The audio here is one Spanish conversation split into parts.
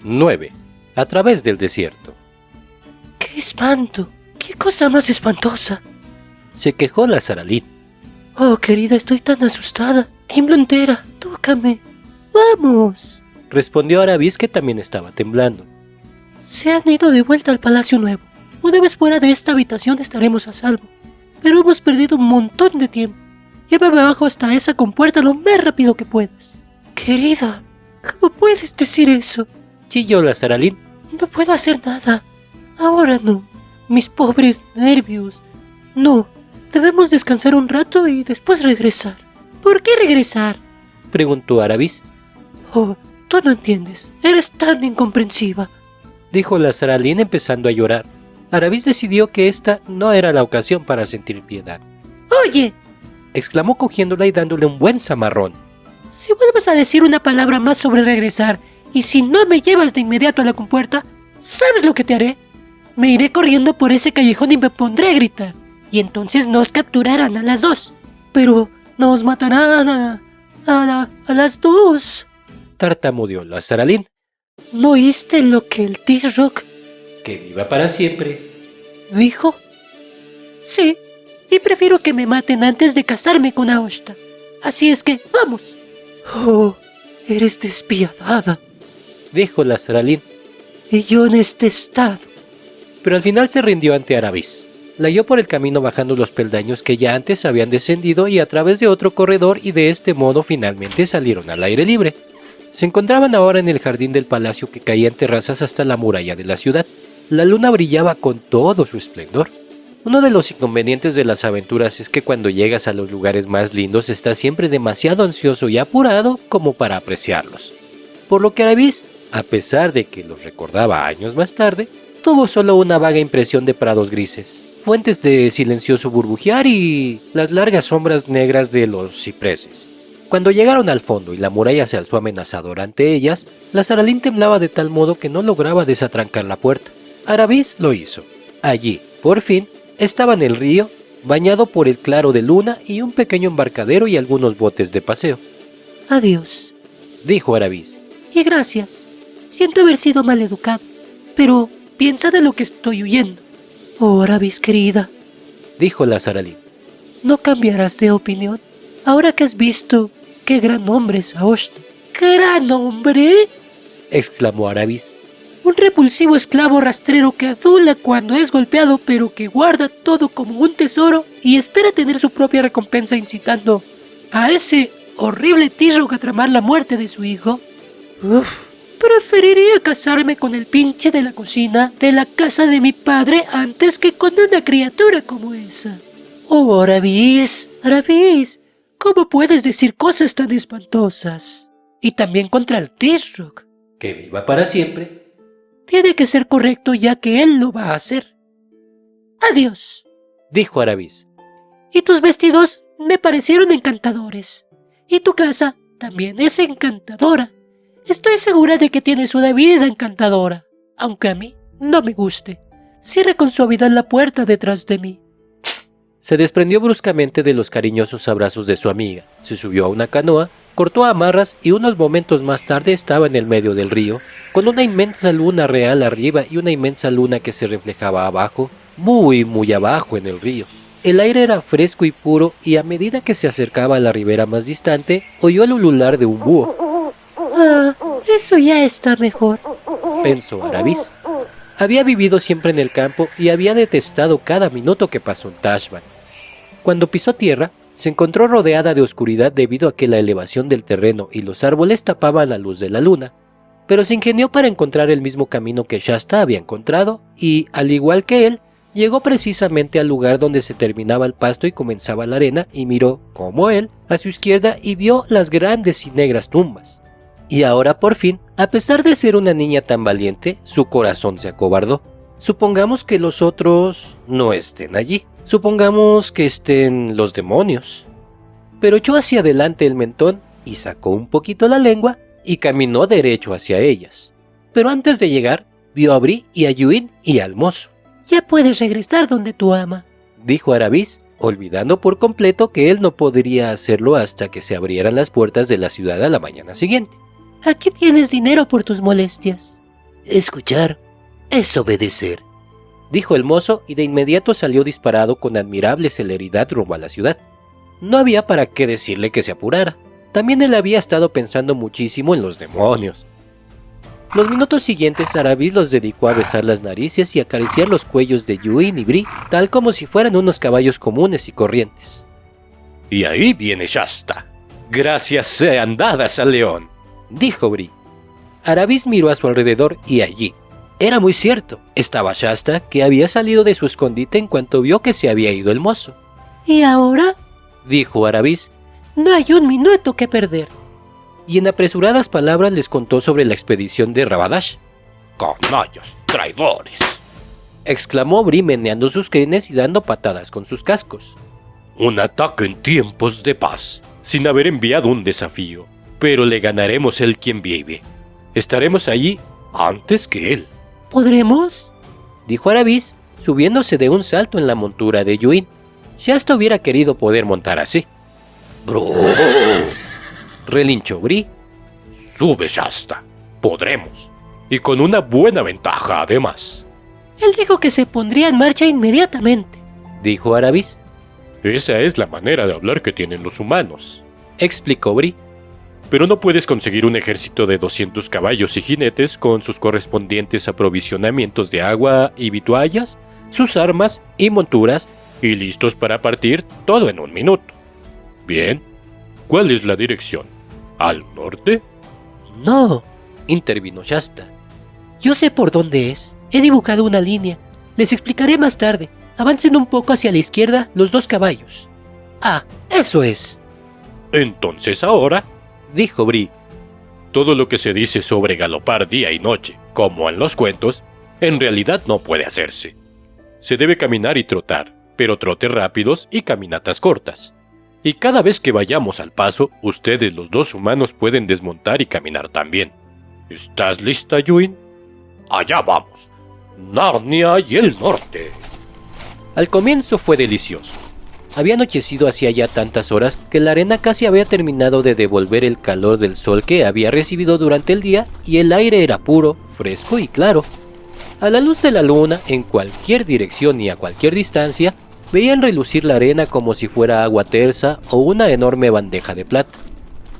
9. A través del desierto. ¡Qué espanto! ¡Qué cosa más espantosa! Se quejó la Saralín. Oh, querida, estoy tan asustada. Tiemblo entera. Tócame. ¡Vamos! Respondió Arabis, que también estaba temblando. Se han ido de vuelta al Palacio Nuevo. Una vez fuera de esta habitación estaremos a salvo. Pero hemos perdido un montón de tiempo. Llévame abajo hasta esa compuerta lo más rápido que puedas. Querida, ¿cómo puedes decir eso? Chilló la Saralín. No puedo hacer nada. Ahora no. Mis pobres nervios. No. Debemos descansar un rato y después regresar. ¿Por qué regresar? Preguntó Arabis. Oh, tú no entiendes. Eres tan incomprensiva. Dijo la Saralín empezando a llorar. Arabis decidió que esta no era la ocasión para sentir piedad. ¡Oye! Exclamó cogiéndola y dándole un buen zamarrón. Si vuelves a decir una palabra más sobre regresar, y si no me llevas de inmediato a la compuerta, ¿sabes lo que te haré? Me iré corriendo por ese callejón y me pondré a gritar. Y entonces nos capturarán a las dos. Pero nos matarán a las dos. Tartamudeó la Saralín. ¿No oíste lo que el T-Rock Que viva para siempre dijo? Sí, y prefiero que me maten antes de casarme con Aosta. Así es que, vamos. Oh, eres despiadada, dijo la Saralín. Y yo en este estado. Pero al final se rindió ante Arabis. La halló por el camino bajando los peldaños que ya antes habían descendido y a través de otro corredor, y de este modo finalmente salieron al aire libre. Se encontraban ahora en el jardín del palacio, que caía en terrazas hasta la muralla de la ciudad. La luna brillaba con todo su esplendor. Uno de los inconvenientes de las aventuras es que cuando llegas a los lugares más lindos estás siempre demasiado ansioso y apurado como para apreciarlos. Por lo que Arabis, a pesar de que los recordaba años más tarde, tuvo solo una vaga impresión de prados grises, fuentes de silencioso burbujear y las largas sombras negras de los cipreses. Cuando llegaron al fondo y la muralla se alzó amenazadora ante ellas, la Saralín temblaba de tal modo que no lograba desatrancar la puerta. Arabis lo hizo. Allí, por fin, estaba en el río, bañado por el claro de luna y un pequeño embarcadero y algunos botes de paseo. Adiós, dijo Arabis. Y gracias. Siento haber sido maleducado, pero piensa de lo que estoy huyendo. Oh, Arabis querida, dijo la Saralín. ¿No cambiarás de opinión? Ahora que has visto qué gran hombre es Aosta. ¿Gran hombre? Exclamó Arabis. Un repulsivo esclavo rastrero que adula cuando es golpeado, pero que guarda todo como un tesoro y espera tener su propia recompensa, incitando a ese horrible T-Rock a tramar la muerte de su hijo. Preferiría casarme con el pinche de la cocina de la casa de mi padre antes que con una criatura como esa. Oh, Arabis, ¿cómo puedes decir cosas tan espantosas? Y también contra el T-Rock. Que viva para siempre. Tiene que ser correcto, ya que él lo va a hacer. Adiós, dijo Arabis. Y tus vestidos me parecieron encantadores. Y tu casa también es encantadora. Estoy segura de que tienes una vida encantadora, aunque a mí no me guste. Cierre con suavidad la puerta detrás de mí. Se desprendió bruscamente de los cariñosos abrazos de su amiga, se subió a una canoa, cortó amarras y unos momentos más tarde estaba en el medio del río, con una inmensa luna real arriba y una inmensa luna que se reflejaba abajo, muy abajo en el río. El aire era fresco y puro, y a medida que se acercaba a la ribera más distante, oyó el ulular de un búho. Ah, eso ya está mejor, pensó Arabis. Había vivido siempre en el campo y había detestado cada minuto que pasó en Tashbaan. Cuando pisó tierra, se encontró rodeada de oscuridad debido a que la elevación del terreno y los árboles tapaban la luz de la luna, pero se ingenió para encontrar el mismo camino que Shasta había encontrado y, al igual que él, llegó precisamente al lugar donde se terminaba el pasto y comenzaba la arena, y miró, como él, a su izquierda y vio las grandes y negras tumbas. Y ahora por fin, a pesar de ser una niña tan valiente, su corazón se acobardó. Supongamos que los otros no estén allí. Supongamos que estén los demonios. Pero echó hacia adelante el mentón y sacó un poquito la lengua y caminó derecho hacia ellas. Pero antes de llegar, vio a Bree y a Yuin y al mozo. Ya puedes regresar donde tu ama, dijo Arabis, olvidando por completo que él no podría hacerlo hasta que se abrieran las puertas de la ciudad a la mañana siguiente. Aquí tienes dinero por tus molestias. Escuchar es obedecer, dijo el mozo y de inmediato salió disparado con admirable celeridad rumbo a la ciudad. No había para qué decirle que se apurara. También él había estado pensando muchísimo en los demonios. Los minutos siguientes Aravis los dedicó a besar las narices y acariciar los cuellos de Yuin y Bree, tal como si fueran unos caballos comunes y corrientes. Y ahí viene Shasta. Gracias sean dadas al león, dijo Bree. Aravis miró a su alrededor y allí, era muy cierto, estaba Shasta, que había salido de su escondite en cuanto vio que se había ido el mozo. ¿Y ahora? Dijo Aravis. No hay un minuto que perder. Y en apresuradas palabras les contó sobre la expedición de Rabadash. ¡Canallas, traidores!, exclamó Bree meneando sus crines y dando patadas con sus cascos. Un ataque en tiempos de paz, sin haber enviado un desafío. Pero le ganaremos el quien vive. Estaremos allí antes que él. ¿Podremos? Dijo Aravis, subiéndose de un salto en la montura de Yuin. Shasta hubiera querido poder montar así. ¡Bro! Relinchó Bree. Sube, Shasta. Podremos. Y con una buena ventaja, además. Él dijo que se pondría en marcha inmediatamente, dijo Aravis. Esa es la manera de hablar que tienen los humanos, explicó Bree. Pero no puedes conseguir un ejército de 200 caballos y jinetes con sus correspondientes aprovisionamientos de agua y vituallas, sus armas y monturas, y listos para partir todo en un minuto. Bien, ¿cuál es la dirección? ¿Al norte? No, intervino Shasta. Yo sé por dónde es. He dibujado una línea. Les explicaré más tarde. Avancen un poco hacia la izquierda los 2 caballos. Ah, eso es. Entonces ahora, dijo Bree, todo lo que se dice sobre galopar día y noche, como en los cuentos, en realidad no puede hacerse. Se debe caminar y trotar, pero trotes rápidos y caminatas cortas. Y cada vez que vayamos al paso, ustedes los 2 humanos pueden desmontar y caminar también. ¿Estás lista, Yuin? Allá vamos. Narnia y el norte. Al comienzo fue delicioso. Había anochecido hacía ya tantas horas que la arena casi había terminado de devolver el calor del sol que había recibido durante el día y el aire era puro, fresco y claro. A la luz de la luna, en cualquier dirección y a cualquier distancia, veían relucir la arena como si fuera agua tersa o una enorme bandeja de plata.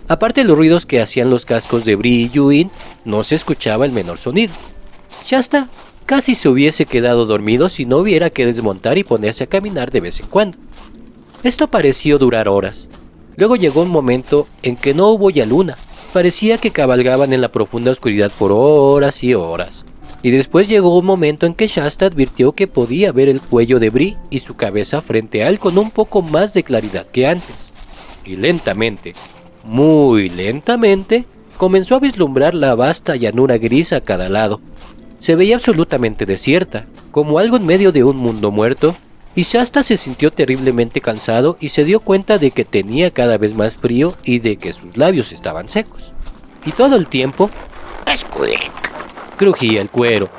Aparte de los ruidos que hacían los cascos de Bree y Yuin, no se escuchaba el menor sonido. Shasta casi se hubiese quedado dormido si no hubiera que desmontar y ponerse a caminar de vez en cuando. Esto pareció durar horas. Luego llegó un momento en que no hubo ya luna. Parecía que cabalgaban en la profunda oscuridad por horas y horas. Y después llegó un momento en que Shasta advirtió que podía ver el cuello de Bree y su cabeza frente a él con un poco más de claridad que antes. Y lentamente, muy lentamente, comenzó a vislumbrar la vasta llanura gris a cada lado. Se veía absolutamente desierta, como algo en medio de un mundo muerto, y Shasta se sintió terriblemente cansado y se dio cuenta de que tenía cada vez más frío y de que sus labios estaban secos. Y todo el tiempo, ¡squeak!, crujía el cuero,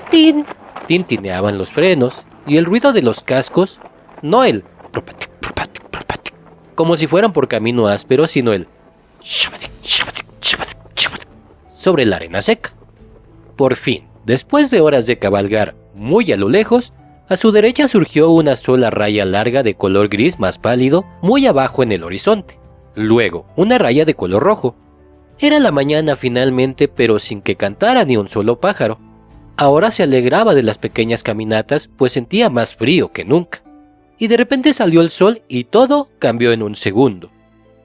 ¡Tin! tintineaban los frenos, y el ruido de los cascos, no el propatic, propatic, propatic, como si fueran por camino áspero, sino el shabatic, shabatic, shabatic, shabatic, sobre la arena seca. Por fin, después de horas de cabalgar muy a lo lejos, a su derecha surgió una sola raya larga de color gris más pálido muy abajo en el horizonte. Luego, una raya de color rojo. Era la mañana finalmente, pero sin que cantara ni un solo pájaro. Ahora se alegraba de las pequeñas caminatas, pues sentía más frío que nunca. Y de repente salió el sol y todo cambió en un segundo.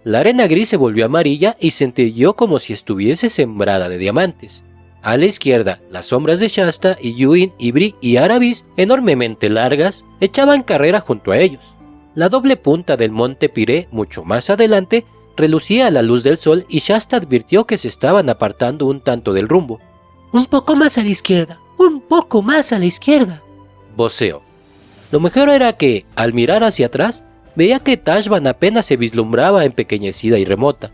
La arena gris se volvió amarilla y centelleó como si estuviese sembrada de diamantes. A la izquierda, las sombras de Shasta y Yuin y Bree y Aravis, enormemente largas, echaban carrera junto a ellos. La doble punta del monte Piré, mucho más adelante, relucía a la luz del sol y Shasta advirtió que se estaban apartando un tanto del rumbo. Un poco más a la izquierda, un poco más a la izquierda, voceó. Lo mejor era que, al mirar hacia atrás, veía que Tashban apenas se vislumbraba empequeñecida y remota.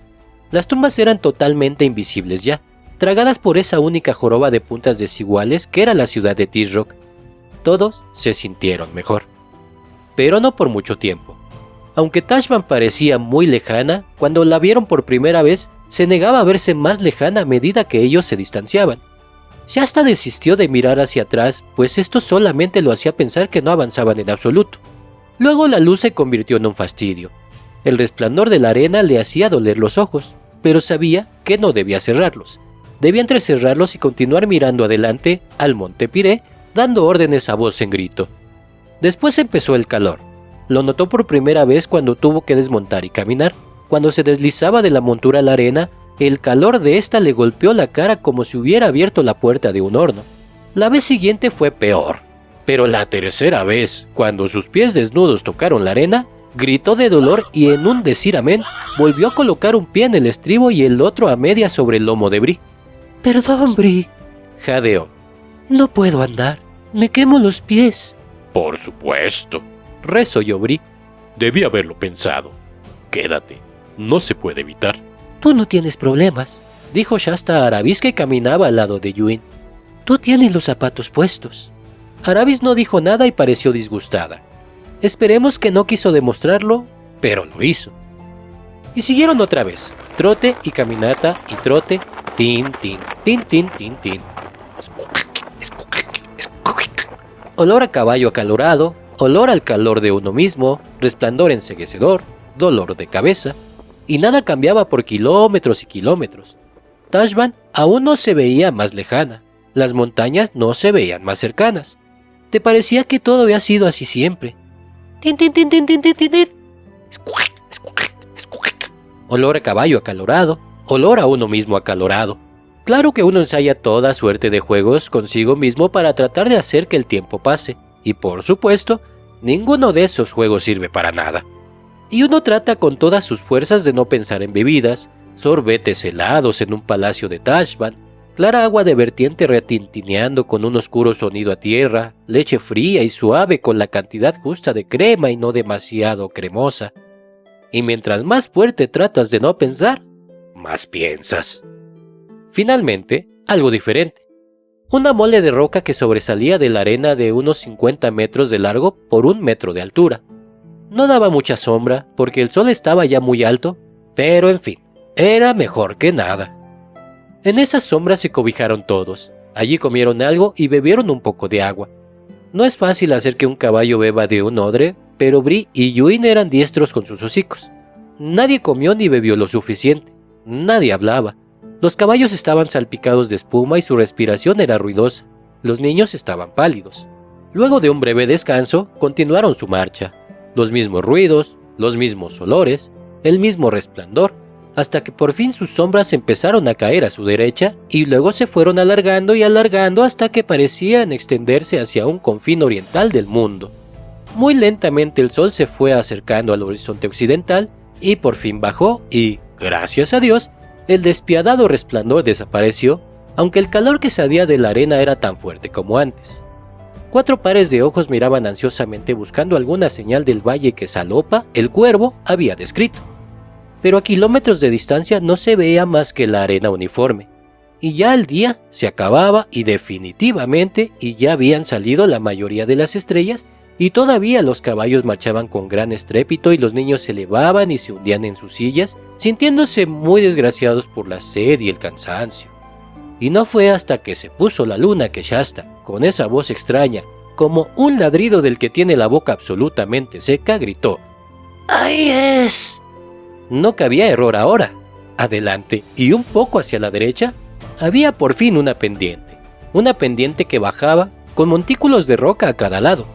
Las tumbas eran totalmente invisibles ya, tragadas por esa única joroba de puntas desiguales que era la ciudad de Tisroc. Todos se sintieron mejor. Pero no por mucho tiempo. Aunque Tashban parecía muy lejana, cuando la vieron por primera vez, se negaba a verse más lejana a medida que ellos se distanciaban. Shasta desistió de mirar hacia atrás, pues esto solamente lo hacía pensar que no avanzaban en absoluto. Luego la luz se convirtió en un fastidio. El resplandor de la arena le hacía doler los ojos, pero sabía que no debía cerrarlos. Debía entrecerrarlos y continuar mirando adelante al monte Piré, dando órdenes a voz en grito. Después empezó el calor. Lo notó por primera vez cuando tuvo que desmontar y caminar. Cuando se deslizaba de la montura a la arena, el calor de esta le golpeó la cara como si hubiera abierto la puerta de un horno. La vez siguiente fue peor. Pero la tercera vez, cuando sus pies desnudos tocaron la arena, gritó de dolor y en un decir amén, volvió a colocar un pie en el estribo y el otro a media sobre el lomo de Bree. Perdón, Bree. Jadeó. No puedo andar. Me quemo los pies. Por supuesto. Resolló Bree. Debí haberlo pensado. Quédate. No se puede evitar. Tú no tienes problemas, dijo Shasta a Aravis, que caminaba al lado de Yuin. Tú tienes los zapatos puestos. Aravis no dijo nada y pareció disgustada. Esperemos que no quiso demostrarlo, pero lo hizo. Y siguieron otra vez, trote y caminata y trote, tin, tin, tin, tin, tin, tin. Olor a caballo acalorado, olor al calor de uno mismo, resplandor enceguecedor, dolor de cabeza, y nada cambiaba por kilómetros y kilómetros. Tashbaan aún no se veía más lejana, las montañas no se veían más cercanas. Te parecía que todo había sido así siempre. Tin, tin, tin, tin, tin, tin, tin. Olor a caballo acalorado, olor a uno mismo acalorado. Claro que uno ensaya toda suerte de juegos consigo mismo para tratar de hacer que el tiempo pase, y por supuesto, ninguno de esos juegos sirve para nada. Y uno trata con todas sus fuerzas de no pensar en bebidas, sorbetes helados en un palacio de Tashbaan, clara agua de vertiente retintineando con un oscuro sonido a tierra, leche fría y suave con la cantidad justa de crema y no demasiado cremosa. Y mientras más fuerte tratas de no pensar, más piensas. Finalmente, algo diferente. Una mole de roca que sobresalía de la arena de unos 50 metros de largo por 1 metro de altura. No daba mucha sombra porque el sol estaba ya muy alto, pero en fin, era mejor que nada. En esa sombra se cobijaron todos. Allí comieron algo y bebieron un poco de agua. No es fácil hacer que un caballo beba de un odre, pero Bree y Yuin eran diestros con sus hocicos. Nadie comió ni bebió lo suficiente. Nadie hablaba. Los caballos estaban salpicados de espuma y su respiración era ruidosa. Los niños estaban pálidos. Luego de un breve descanso, continuaron su marcha. Los mismos ruidos, los mismos olores, el mismo resplandor, hasta que por fin sus sombras empezaron a caer a su derecha y luego se fueron alargando y alargando hasta que parecían extenderse hacia un confín oriental del mundo. Muy lentamente el sol se fue acercando al horizonte occidental y por fin bajó y, gracias a Dios, el despiadado resplandor desapareció, aunque el calor que salía de la arena era tan fuerte como antes. 4 pares de ojos miraban ansiosamente buscando alguna señal del valle que Salopa, el cuervo, había descrito. Pero a kilómetros de distancia no se veía más que la arena uniforme. Y ya el día se acababa y definitivamente y ya habían salido la mayoría de las estrellas y todavía los caballos marchaban con gran estrépito y los niños se elevaban y se hundían en sus sillas, sintiéndose muy desgraciados por la sed y el cansancio. Y no fue hasta que se puso la luna que Shasta, con esa voz extraña, como un ladrido del que tiene la boca absolutamente seca, gritó: ¡Ahí es! No cabía error ahora. Adelante y un poco hacia la derecha, había por fin una pendiente que bajaba con montículos de roca a cada lado.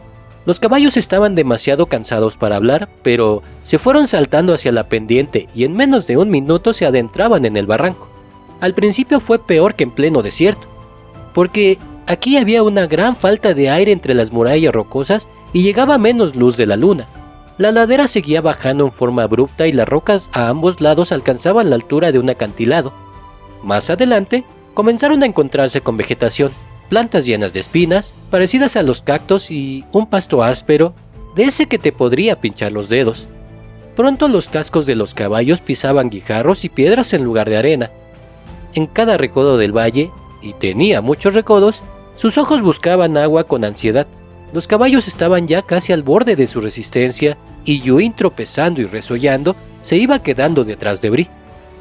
Los caballos estaban demasiado cansados para hablar, pero se fueron saltando hacia la pendiente y en menos de 1 minuto se adentraban en el barranco. Al principio fue peor que en pleno desierto, porque aquí había una gran falta de aire entre las murallas rocosas y llegaba menos luz de la luna. La ladera seguía bajando en forma abrupta y las rocas a ambos lados alcanzaban la altura de un acantilado. Más adelante, comenzaron a encontrarse con vegetación, plantas llenas de espinas, parecidas a los cactos y un pasto áspero, de ese que te podría pinchar los dedos. Pronto los cascos de los caballos pisaban guijarros y piedras en lugar de arena. En cada recodo del valle, y tenía muchos recodos, sus ojos buscaban agua con ansiedad. Los caballos estaban ya casi al borde de su resistencia, y Yuin, tropezando y resollando, se iba quedando detrás de Bree.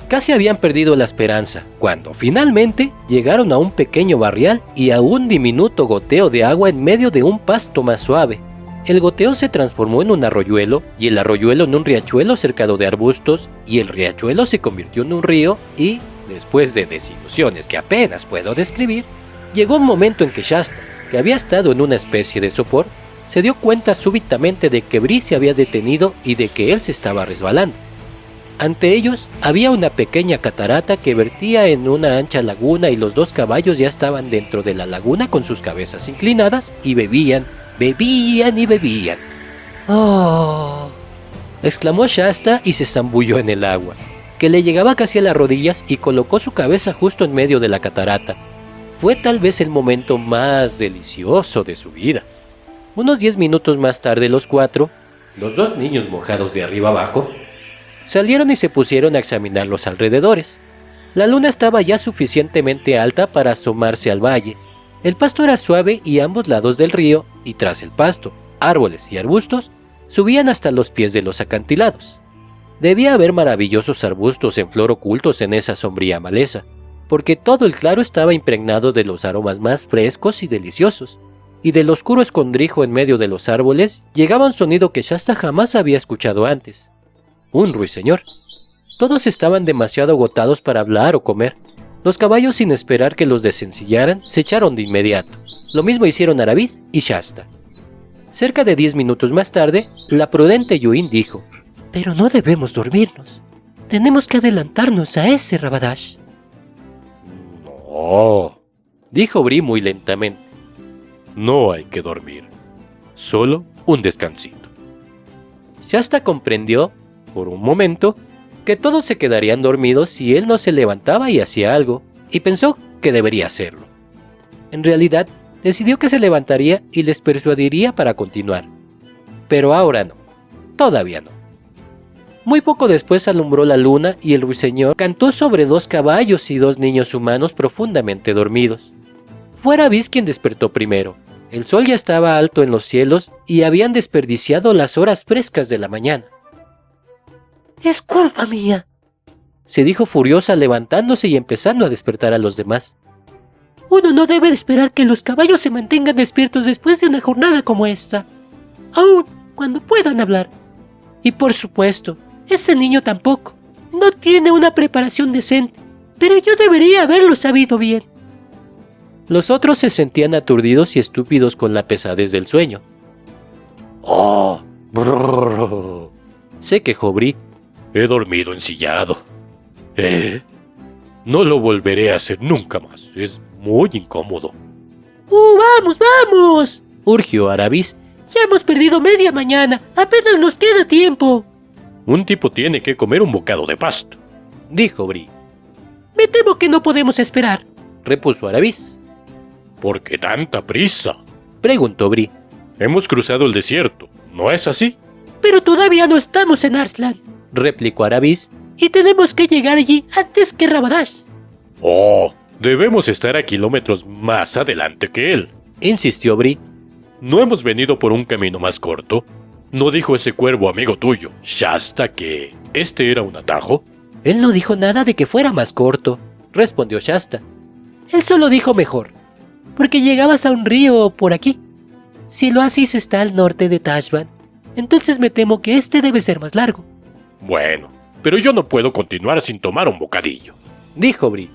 Casi habían perdido la esperanza, cuando finalmente llegaron a un pequeño barrial y a un diminuto goteo de agua en medio de un pasto más suave. El goteo se transformó en un arroyuelo, y el arroyuelo en un riachuelo cercado de arbustos, y el riachuelo se convirtió en un río, y, después de desilusiones que apenas puedo describir, llegó un momento en que Shasta, que había estado en una especie de sopor, se dio cuenta súbitamente de que Bree se había detenido y de que él se estaba resbalando. Ante ellos había una pequeña catarata que vertía en una ancha laguna, y los dos caballos ya estaban dentro de la laguna con sus cabezas inclinadas y bebían y bebían. ¡Oh! Exclamó Shasta y se zambulló en el agua, que le llegaba casi a las rodillas, y colocó su cabeza justo en medio de la catarata. Fue tal vez el momento más delicioso de su vida. Unos 10 minutos más tarde los cuatro, los dos niños mojados de arriba abajo, salieron y se pusieron a examinar los alrededores. La luna estaba ya suficientemente alta para asomarse al valle. El pasto era suave y a ambos lados del río, y tras el pasto, árboles y arbustos subían hasta los pies de los acantilados. Debía haber maravillosos arbustos en flor ocultos en esa sombría maleza, porque todo el claro estaba impregnado de los aromas más frescos y deliciosos, y del oscuro escondrijo en medio de los árboles llegaba un sonido que Shasta jamás había escuchado antes. Un ruiseñor. Todos estaban demasiado agotados para hablar o comer. Los caballos, sin esperar que los desencillaran, se echaron de inmediato. Lo mismo hicieron Aravis y Shasta. Cerca de 10 minutos más tarde, la prudente Yuin dijo: Pero no debemos dormirnos. Tenemos que adelantarnos a ese Rabadash. No, dijo Bree muy lentamente. no hay que dormir. Solo un descansito. Shasta comprendió, por un momento, que todos se quedarían dormidos si él no se levantaba y hacía algo, y pensó que debería hacerlo. En realidad, decidió que se levantaría y les persuadiría para continuar. Pero ahora no. Todavía no. Muy poco después alumbró la luna y el ruiseñor cantó sobre dos caballos y dos niños humanos profundamente dormidos. Fue Aravis quien despertó primero. El sol ya estaba alto en los cielos y habían desperdiciado las horas frescas de la mañana. ¡Es culpa mía!, se dijo furiosa, levantándose y empezando a despertar a los demás. Uno no debe de esperar que los caballos se mantengan despiertos después de una jornada como esta, aun cuando puedan hablar. Y por supuesto, este niño tampoco. No tiene una preparación decente, pero yo debería haberlo sabido bien. Los otros se sentían aturdidos y estúpidos con la pesadez del sueño. ¡Oh! Brrr. Se quejó Bree. He dormido ensillado. No lo volveré a hacer nunca más. Es muy incómodo. ¡Vamos, vamos!, urgió Aravis. Ya hemos perdido media mañana. Apenas nos queda tiempo. Un tipo tiene que comer un bocado de pasto, dijo Bree. Me temo que no podemos esperar, repuso Aravis. ¿Por qué tanta prisa? Preguntó Bree. Hemos cruzado el desierto, ¿no es así? Pero todavía no estamos en Arslan, replicó Aravis. Y tenemos que llegar allí antes que Rabadash. Oh, debemos estar a kilómetros más adelante que él, insistió Bree. ¿No hemos venido por un camino más corto? ¿No dijo ese cuervo amigo tuyo, Shasta, que este era un atajo? Él no dijo nada de que fuera más corto, respondió Shasta. Él solo dijo mejor, porque llegabas a un río por aquí. Si el oasis está al norte de Tashban, entonces me temo que este debe ser más largo. Bueno, pero yo no puedo continuar sin tomar un bocadillo, dijo Bree.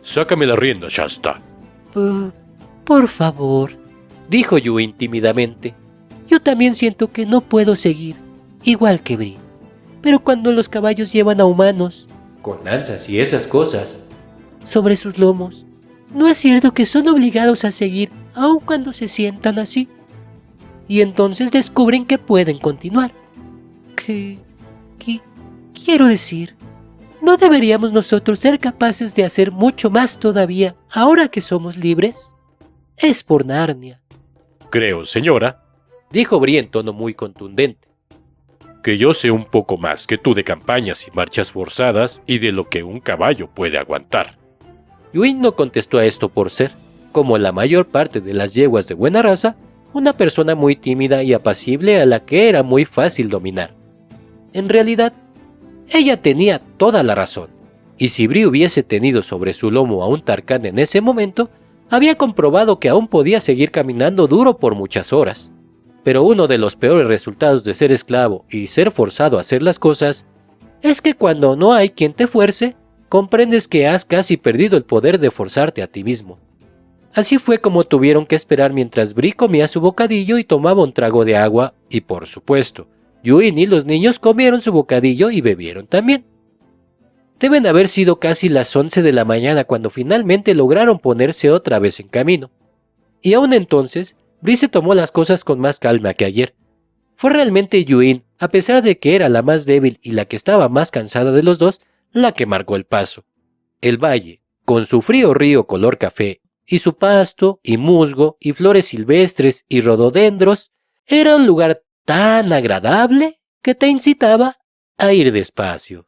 Sácame la rienda, Shasta. Por favor, dijo Yuin tímidamente. Yo también siento que no puedo seguir, igual que Bree. Pero cuando los caballos llevan a humanos, con lanzas y esas cosas, sobre sus lomos, ¿no es cierto que son obligados a seguir aun cuando se sientan así? Y entonces descubren que pueden continuar. Quiero decir, ¿no deberíamos nosotros ser capaces de hacer mucho más todavía ahora que somos libres? Es por Narnia. Creo, señora, dijo Bree en tono muy contundente, que yo sé un poco más que tú de campañas y marchas forzadas y de lo que un caballo puede aguantar. Yuin no contestó a esto por ser, como la mayor parte de las yeguas de buena raza, una persona muy tímida y apacible a la que era muy fácil dominar. En realidad, ella tenía toda la razón, Y si Bree hubiese tenido sobre su lomo a un Tarkán en ese momento, había comprobado que aún podía seguir caminando duro por muchas horas. Pero uno de los peores resultados de ser esclavo y ser forzado a hacer las cosas es que cuando no hay quien te fuerce, comprendes que has casi perdido el poder de forzarte a ti mismo. Así fue como tuvieron que esperar mientras Bree comía su bocadillo y tomaba un trago de agua, y por supuesto, Yuin y los niños comieron su bocadillo y bebieron también. Deben haber sido casi las 11 de la mañana cuando finalmente lograron ponerse otra vez en camino. Y aún entonces, Bree se tomó las cosas con más calma que ayer. Fue realmente Yuin, a pesar de que era la más débil y la que estaba más cansada de los dos, la que marcó el paso. El valle, con su frío río color café, y su pasto, y musgo, y flores silvestres, y rododendros, era un lugar tan agradable que te incitaba a ir despacio.